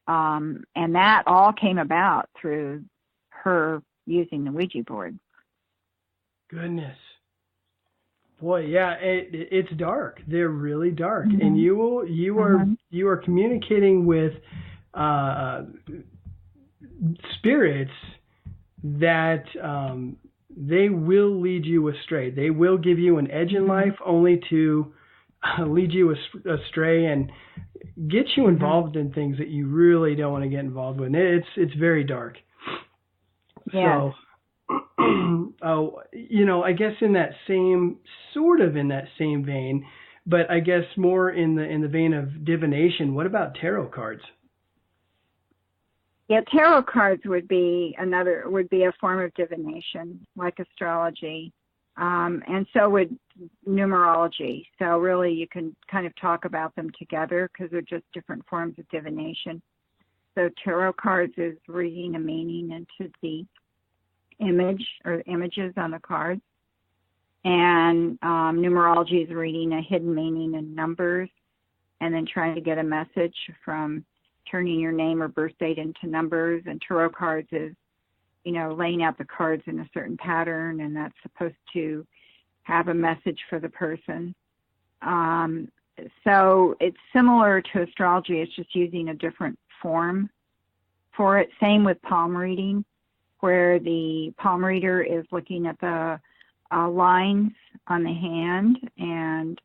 And that all came about through her using the Ouija board.
Goodness. Boy, yeah, it's dark. They're really dark. And you are communicating with spirits that they will lead you astray. They will give you an edge in life only to lead you astray and get you involved in things that you really don't want to get involved with. It's very dark.
Yeah.
So, I guess in that same vein, but I guess more in the vein of divination. What about tarot cards?
Yeah, tarot cards would be a form of divination, like astrology, and so would numerology. So really, you can kind of talk about them together because they're just different forms of divination. So tarot cards is reading a meaning into the image or images on the cards, and numerology is reading a hidden meaning in numbers, and then trying to get a message from turning your name or birth date into numbers. And tarot cards is, laying out the cards in a certain pattern, and that's supposed to have a message for the person. So it's similar to astrology. It's just using a different form for it. Same with palm reading, where the palm reader is looking at the lines on the hand, and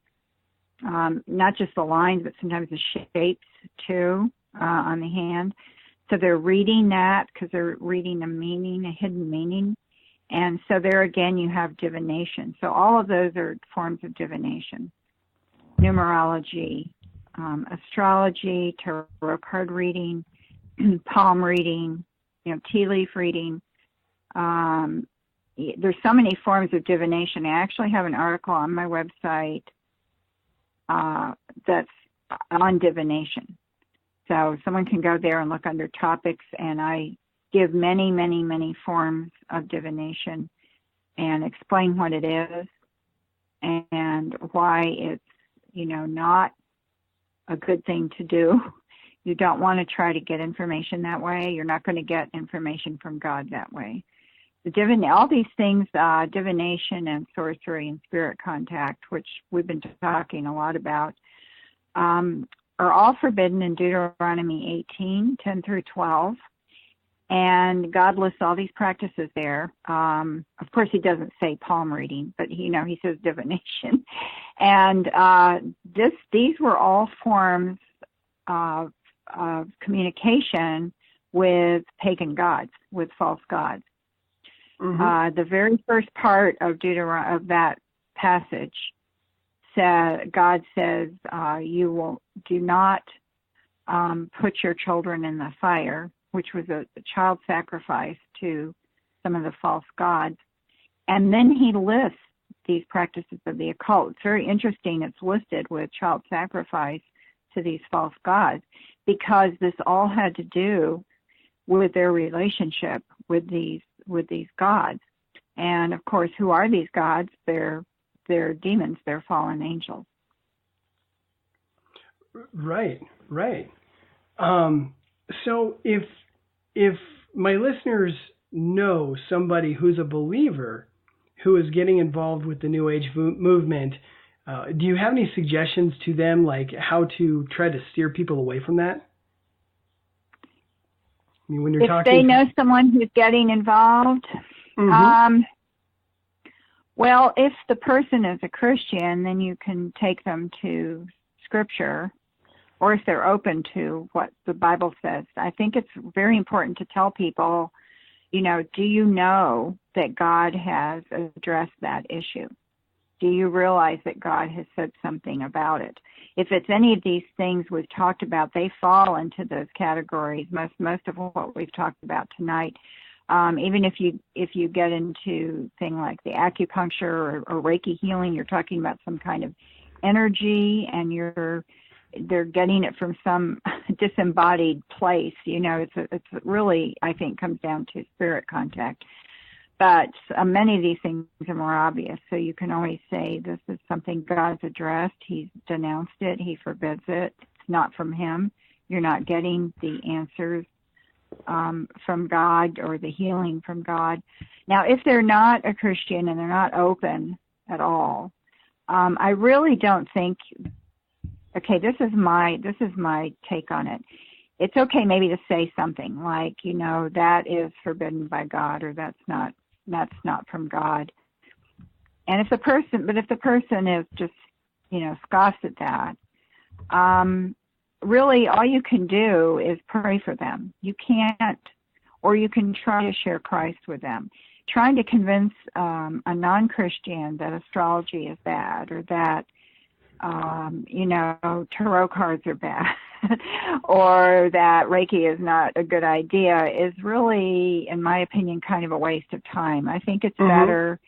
not just the lines, but sometimes the shapes too on the hand. So they're reading that because they're reading a meaning, a hidden meaning. And so there again, you have divination. So all of those are forms of divination. Numerology, astrology, tarot card reading, palm reading, tea leaf reading. There's so many forms of divination. I actually have an article on my website that's on divination. So someone can go there and look under topics, and I give many, many, many forms of divination and explain what it is and why it's, not a good thing to do. You don't want to try to get information that way. You're not going to get information from God that way. All these things, divination and sorcery and spirit contact, which we've been talking a lot about, are all forbidden in Deuteronomy 18:10 through 12. And God lists all these practices there. Of course, he doesn't say palm reading, but he says divination. And these were all forms of communication with pagan gods, with false gods. Mm-hmm. The very first part of of that passage God says, "You do not put your children in the fire," which was a child sacrifice to some of the false gods. And then he lists these practices of the occult. It's very interesting. It's listed with child sacrifice to these false gods because this all had to do with their relationship with these gods. And of course, who are these gods? They're demons. They're fallen angels.
Right. So if my listeners know somebody who's a believer who is getting involved with the New Age movement, do you have any suggestions to them, like how to try to steer people away from that? I mean, when you're
if they know someone who's getting involved,
mm-hmm.
Well, if the person is a Christian, then you can take them to Scripture, or if they're open to what the Bible says. I think it's very important to tell people, do you know that God has addressed that issue? Do you realize that God has said something about it? If it's any of these things we've talked about, they fall into those categories, most of what we've talked about tonight. Even if you get into things like the acupuncture or Reiki healing, you're talking about some kind of energy, and they're getting it from some disembodied place. It's really, I think, comes down to spirit contact. But many of these things are more obvious. So you can always say, this is something God's addressed. He's denounced it. He forbids it. It's not from him. You're not getting the answers from God or the healing from God. Now, if they're not a Christian and they're not open at all, I really don't think, okay, this is my take on it. It's okay maybe to say something like, that is forbidden by God, or that's not from God. And if the person is just, scoffs at that, really all you can do is pray for them. You can't, or you can try to share Christ with them. Trying to convince a non-Christian that astrology is bad, or that, tarot cards are bad, or that Reiki is not a good idea is really, in my opinion, kind of a waste of time. I think it's better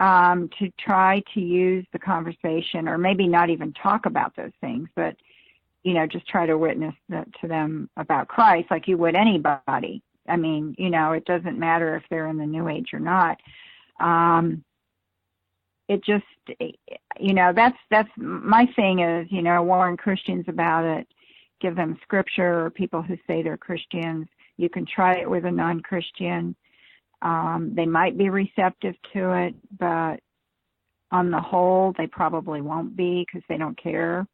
to try to use the conversation, or maybe not even talk about those things, but, just try to witness to them about Christ like you would anybody. I mean, it doesn't matter if they're in the New Age or not. It just, that's my thing is, warn Christians about it, give them Scripture, or people who say they're Christians. You can try it with a non-Christian. They might be receptive to it, but on the whole, they probably won't be, because they don't care,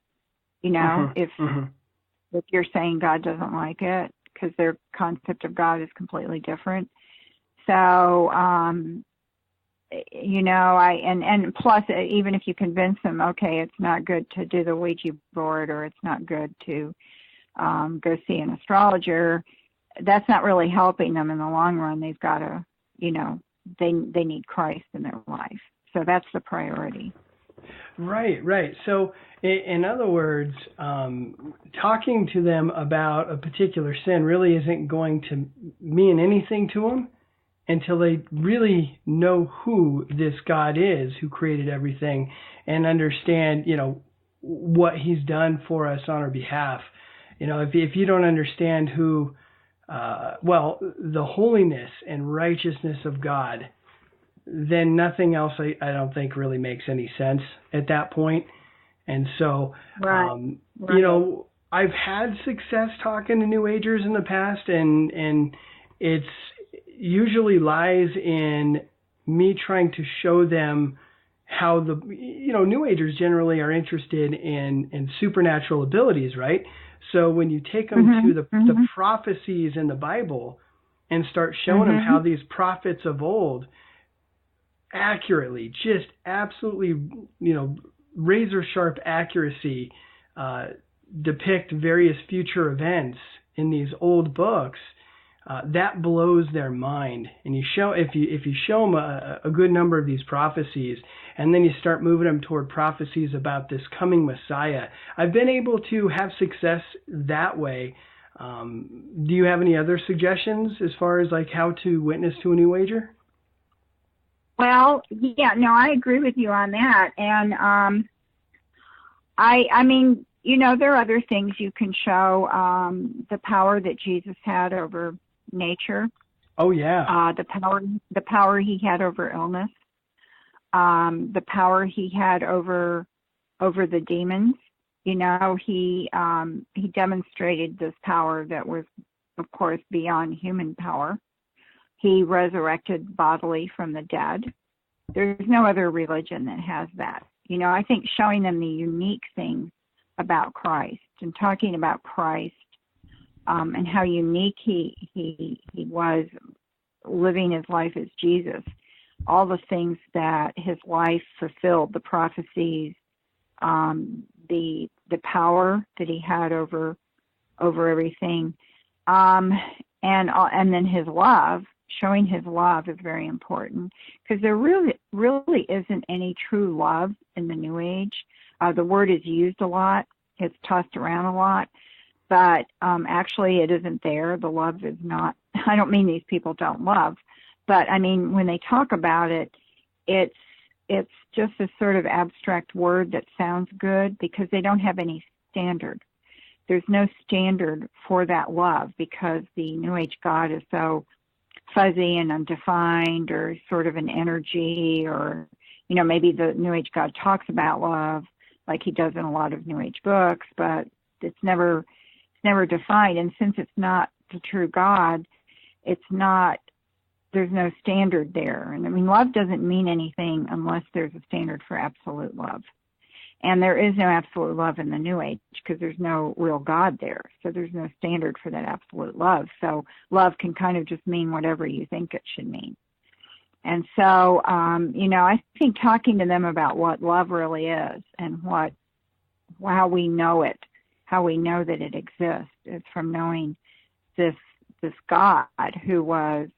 if you're saying God doesn't like it, because their concept of God is completely different. So, and plus, even if you convince them, okay, it's not good to do the Ouija board, or it's not good to go see an astrologer, that's not really helping them in the long run. They've got to, they need Christ in their life. So that's the priority.
Right. So, in other words, talking to them about a particular sin really isn't going to mean anything to them until they really know who this God is who created everything, and understand, what he's done for us on our behalf. If you don't understand who, the holiness and righteousness of God, then nothing else, I don't think, really makes any sense at that point. And so,
right.
I've had success talking to New Agers in the past, and it's usually lies in me trying to show them how New Agers generally are interested in supernatural abilities, right? So when you take them to the prophecies in the Bible, and start showing them how these prophets of old accurately, just absolutely, razor sharp accuracy, depict various future events in these old books, that blows their mind. And you show, if you show them a good number of these prophecies, and then you start moving them toward prophecies about this coming Messiah, I've been able to have success that way. Do you have any other suggestions as far as like how to witness to a New Ager?
Well, yeah, no, I agree with you on that. And I mean, there are other things you can show, the power that Jesus had over nature.
Oh yeah.
The power he had over illness. The power he had over the demons. He demonstrated this power that was, of course, beyond human power. He resurrected bodily from the dead. There's no other religion that has that. I think showing them the unique things about Christ and talking about Christ and how unique he was living his life as Jesus, all the things that his life fulfilled, the prophecies, the power that he had over everything, and then his love. Showing his love is very important, because there really isn't any true love in the New Age. The word is used a lot, it's tossed around a lot, but actually it isn't there. The love is not. I don't mean these people don't love, but I mean when they talk about it, it's just a sort of abstract word that sounds good because they don't have any standard. There's no standard for that love because the New Age God is so fuzzy and undefined, or sort of an energy, or maybe the New Age God talks about love like he does in a lot of New Age books, but it's never defined. And since it's not the true God, there's no standard there. And I mean, love doesn't mean anything unless there's a standard for absolute love. And there is no absolute love in the New Age because there's no real God there. So there's no standard for that absolute love. So love can kind of just mean whatever you think it should mean. And so, I think talking to them about what love really is and how we know it, how we know that it exists, is from knowing this God who was,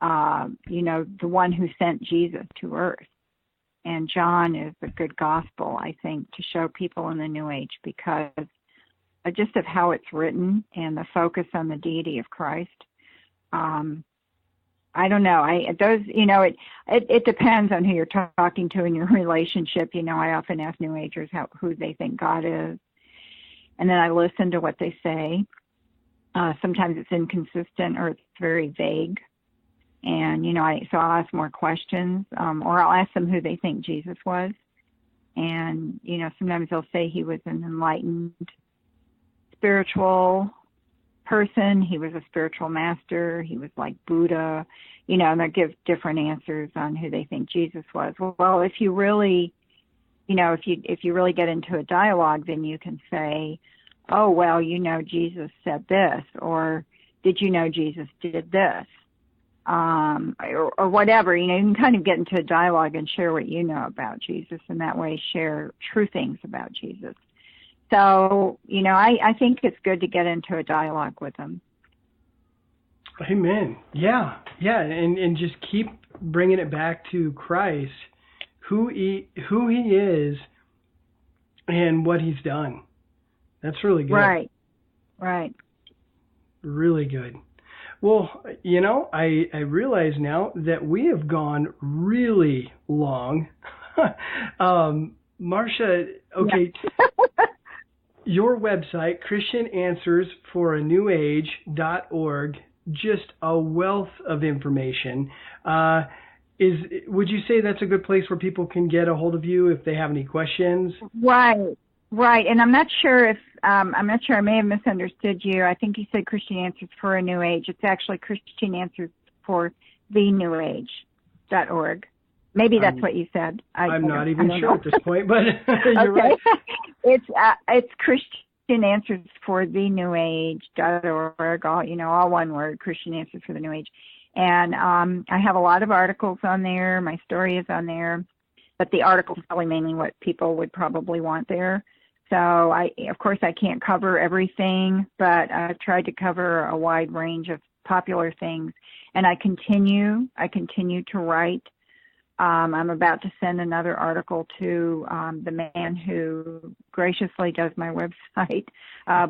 the one who sent Jesus to earth. And John is a good gospel, I think, to show people in the New Age because just of how it's written and the focus on the deity of Christ. I don't know. It depends on who you're talking to in your relationship. I often ask New Agers who they think God is, and then I listen to what they say. Sometimes it's inconsistent or it's very vague. And, so I'll ask more questions, or I'll ask them who they think Jesus was. And, sometimes they'll say he was an enlightened spiritual person. He was a spiritual master. He was like Buddha, and they'll give different answers on who they think Jesus was. Well, if you really, if you really get into a dialogue, then you can say, oh, well, Jesus said this, or did you know Jesus did this? Or whatever, you can kind of get into a dialogue and share what you know about Jesus, and that way share true things about Jesus. So, I think it's good to get into a dialogue with them.
Amen. Yeah, and just keep bringing it back to Christ, who he is, and what he's done. That's really good.
Right. Really
good. Well, I realize now that we have gone really long. Marcia, okay, yeah. Your website, ChristianAnswersForANewAge.org, just a wealth of information. Would you say that's a good place where people can get a hold of you if they have any questions?
Right, and I'm not sure I may have misunderstood you. I think you said Christian Answers for a New Age. It's actually Christian Answers for the New Age.org. Maybe that's what you said.
I'm not even sure at this point, but you're
okay.
right.
It's Christian Answers for the New Age.org, all one word, Christian Answers for the New Age. And I have a lot of articles on there. My story is on there. But the articles probably mainly what people would probably want there. So of course, I can't cover everything, but I've tried to cover a wide range of popular things. And I continue to write. I'm about to send another article to the man who graciously does my website,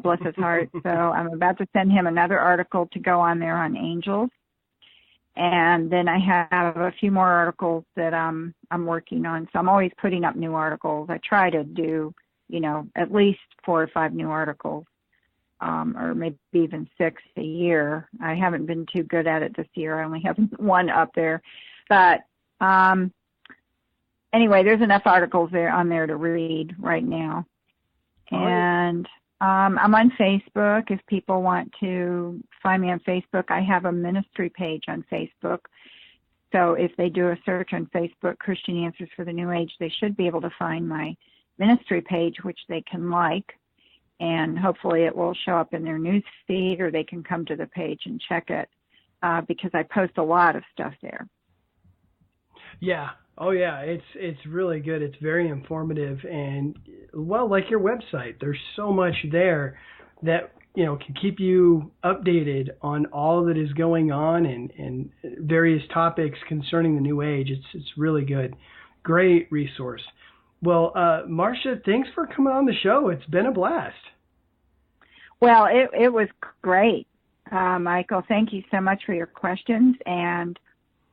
bless his heart. So I'm about to send him another article to go on there on angels. And then I have a few more articles that I'm working on. So I'm always putting up new articles. I try to do, at least 4 or 5 new articles, or maybe even 6 a year. I haven't been too good at it this year. I only have 1 up there. But anyway, there's enough articles on there to read right now. And I'm on Facebook. If people want to find me on Facebook, I have a ministry page on Facebook. So if they do a search on Facebook, Christian Answers for the New Age, they should be able to find my ministry page, which they can like. And hopefully it will show up in their news feed, or they can come to the page and check it because I post a lot of stuff there.
Yeah. Oh, yeah. It's really good. It's very informative. And, well, like your website, there's so much there that, can keep you updated on all that is going on and various topics concerning the New Age. It's really good. Great resource. Well, Marcia, thanks for coming on the show. It's been a blast.
Well, it was great. Michael, thank you so much for your questions. And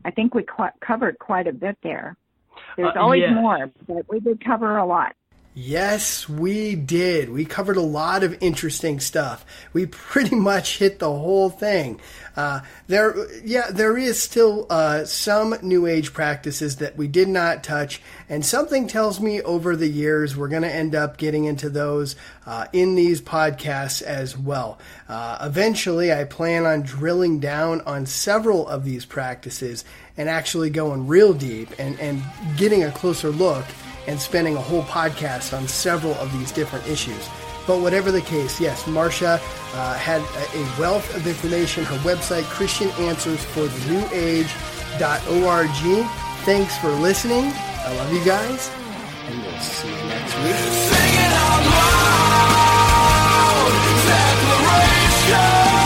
I think we covered quite a bit there. There's always more, but we did cover a lot.
Yes, we did. We covered a lot of interesting stuff. We pretty much hit the whole thing. There is still some New Age practices that we did not touch, and something tells me over the years we're going to end up getting into those in these podcasts as well. Eventually, I plan on drilling down on several of these practices and actually going real deep and getting a closer look and spending a whole podcast on several of these different issues. But whatever the case, yes, Marcia had a wealth of information. Her website, ChristianAnswersForTheNewAge.org. Thanks for listening. I love you guys, and we'll see you next week. Sing it out loud, declaration.